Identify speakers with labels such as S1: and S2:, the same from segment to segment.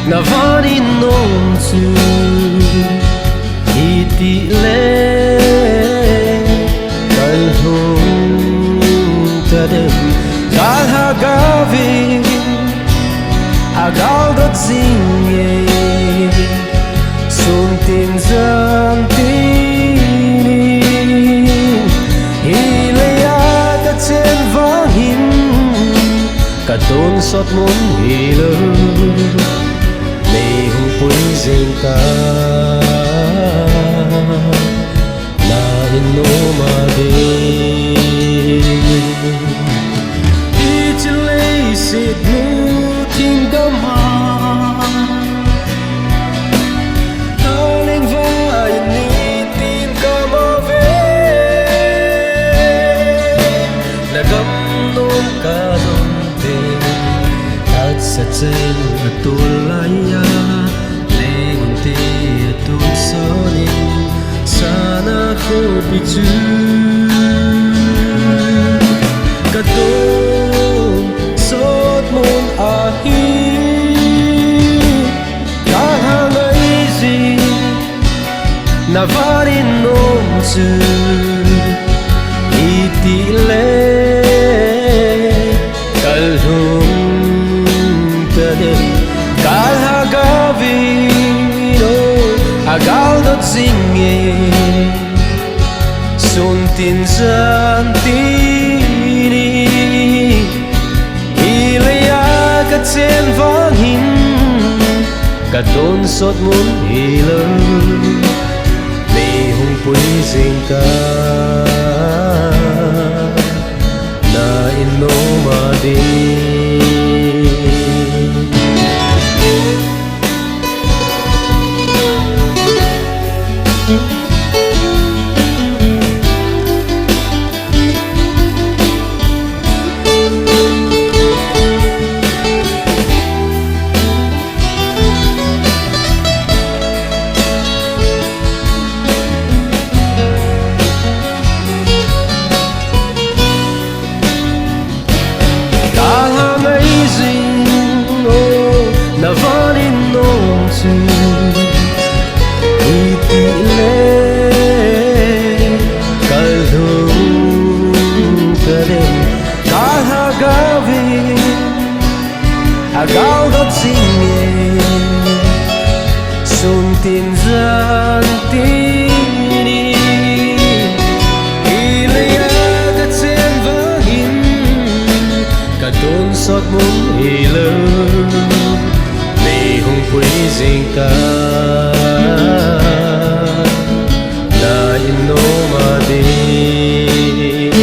S1: na vani nong chu iti le kal hong tadem kal ha gavi agal dot singe sun tin zam tini hilaya ka chen vang him ka ton sot mun hilo may hong pui zeng ka na inoma din ichilay sit mo ting gama haling vayan nitin ka mave nagamnom ka donte at sa chen atulaya lengonte atulsonin sana ko pichu katong sot mon ahi kahangaizi na varin nong chu itile kalhum tadem kalhagavino agal dot singe sun tin zan tini hilaya ka chen vang him ka ton sot mun hilo may hong pui zeng ka na inoma din na vanin nong chu itile kalhum tadem kalhagavin agal dot singe sun tin zan tini hilaya ka chen vang him ka ton sot mun hilo hong pui zeng ka na inoma din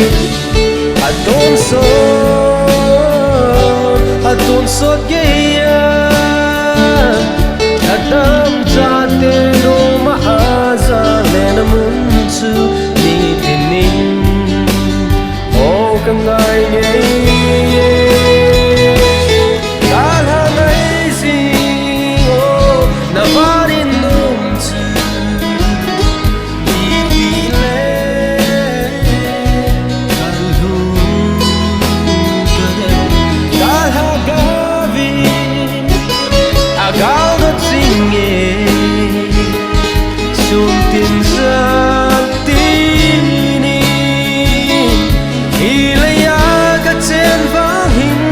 S1: aton sot geya adam jate no maaza lena mun chu ni tinin o kangai ngei agal dot singe sun tin zan tini hilaya ka chen vang him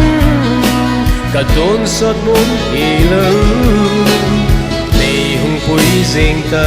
S1: ka ton sot mun hilo may hong pui zeng ka